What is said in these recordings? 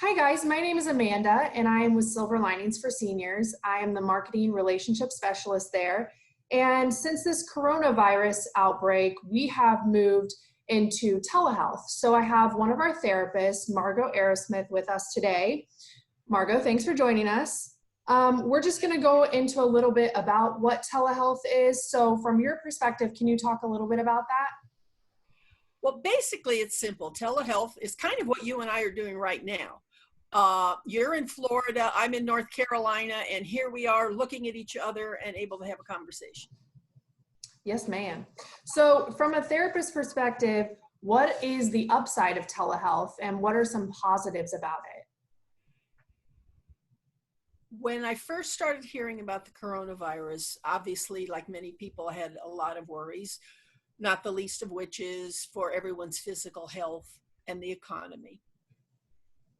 Hi guys, my name is Amanda and I am with Silver Linings for Seniors. I am the marketing relationship specialist there. And since this coronavirus outbreak, we have moved into telehealth. So I have one of our therapists, Margo Arrowsmith, with us today. Margo, thanks for joining us. We're just going to go into a little bit about what telehealth is. So from your perspective, can you talk a little bit about that? Well, basically, it's simple. Telehealth is kind of what you and I are doing right now. You're in Florida, I'm in North Carolina, and here we are looking at each other and able to have a conversation. Yes, ma'am. So from a therapist perspective, what is the upside of telehealth and what are some positives about it? When I first started hearing about the coronavirus, obviously, like many people, I had a lot of worries, not the least of which is for everyone's physical health and the economy.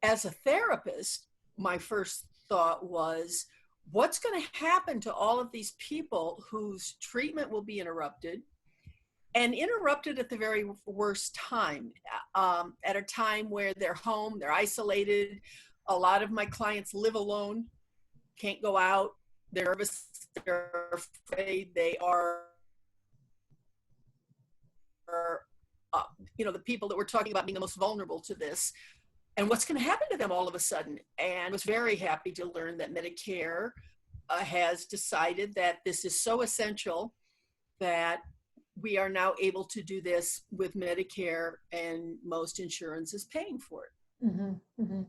As a therapist, my first thought was, what's going to happen to all of these people whose treatment will be interrupted, and interrupted at the very worst time, at a time where they're home, they're isolated. A lot of my clients live alone, can't go out, they're nervous, they're afraid, they are the people that we're talking about being the most vulnerable to this. And what's going to happen to them all of a sudden? And I was very happy to learn that Medicare has decided that this is so essential that we are now able to do this with Medicare, and most insurance is paying for it. Mm-hmm, mm-hmm.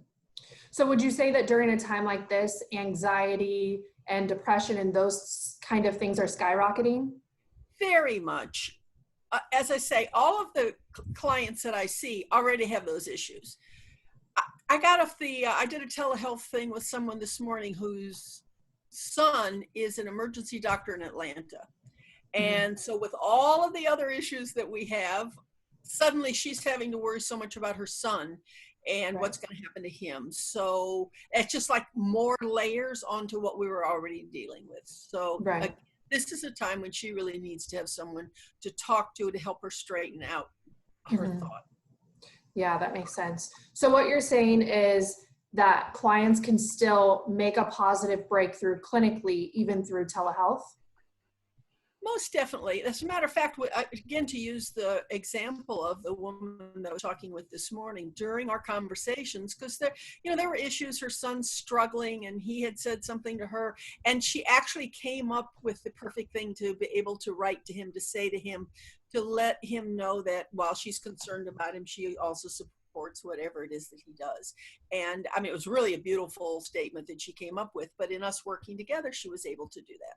So would you say that during a time like this, anxiety and depression and those kind of things are skyrocketing? Very much. As I say, all of the clients that I see already have those issues. I did a telehealth thing with someone this morning whose son is an emergency doctor in Atlanta. And so with all of the other issues that we have, suddenly she's having to worry so much about her son and what's going to happen to him. So it's just like more layers onto what we were already dealing with. So this is a time when she really needs to have someone to talk to help her straighten out her thought. Yeah, that makes sense. So what you're saying is that clients can still make a positive breakthrough clinically, even through telehealth? Most definitely. As a matter of fact, again, to use the example of the woman that I was talking with this morning, during our conversations, because there were issues, her son's struggling and he had said something to her, and she actually came up with the perfect thing to be able to write to him, to say to him, to let him know that while she's concerned about him, she also supports whatever it is that he does. And I mean, it was really a beautiful statement that she came up with, but in us working together, she was able to do that.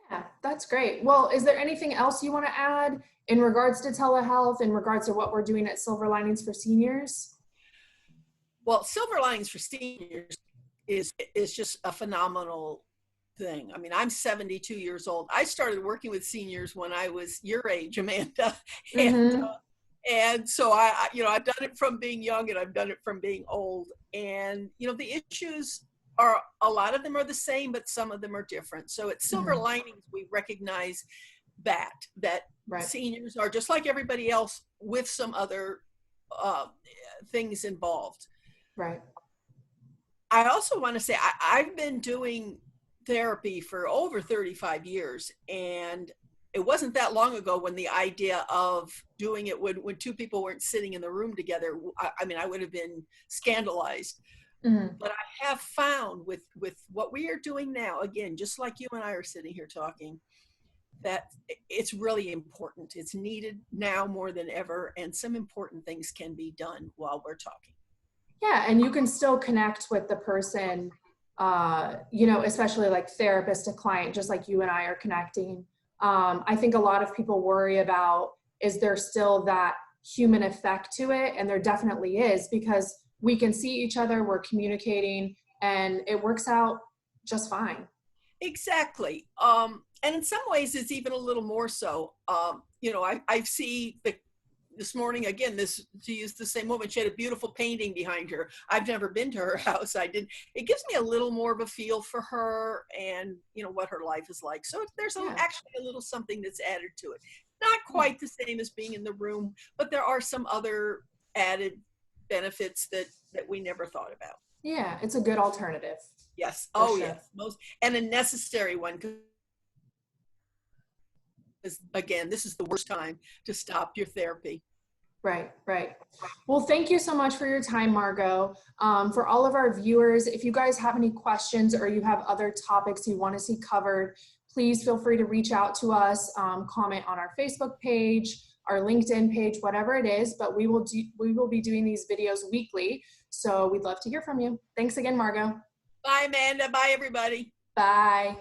Yeah, that's great. Well, is there anything else you want to add in regards to telehealth, in regards to what we're doing at Silver Linings for Seniors? Well, Silver Linings for Seniors is just a phenomenal thing. I mean, I'm 72 years old. I started working with seniors when I was your age, Amanda. And so I've done it from being young and I've done it from being old. And, the issues are, a lot of them are the same, but some of them are different. So at Silver Linings, we recognize that seniors are just like everybody else with some other things involved. Right. I also want to say I've been doing therapy for over 35 years, and it wasn't that long ago when the idea of doing it when two people weren't sitting in the room together, I would have been scandalized. But I have found with what we are doing now, again, just like you and I are sitting here talking, that it's really important. It's needed now more than ever, and some important things can be done while we're talking. Yeah, and you can still connect with the person, especially like therapist to client, just like you and I are connecting. I think a lot of people worry about, is there still that human effect to it? And there definitely is, because we can see each other, we're communicating, and it works out just fine. Exactly. And in some ways, it's even a little more so. I see this morning, again, to use the same woman, she had a beautiful painting behind her. I've never been to her house. It gives me a little more of a feel for her and, what her life is like. So there's actually a little something that's added to it. Not quite the same as being in the room, but there are some other added benefits that we never thought about. Yeah, it's a good alternative. Yes. For Oh, sure. yes. And a necessary one, because again, this is the worst time to stop your therapy. Right, right. Well, thank you so much for your time, Margo. For all of our viewers, if you guys have any questions or you have other topics you want to see covered, please feel free to reach out to us, comment on our Facebook page, our LinkedIn page, whatever it is, but we will be doing these videos weekly. So we'd love to hear from you. Thanks again, Margo. Bye, Amanda. Bye, everybody. Bye.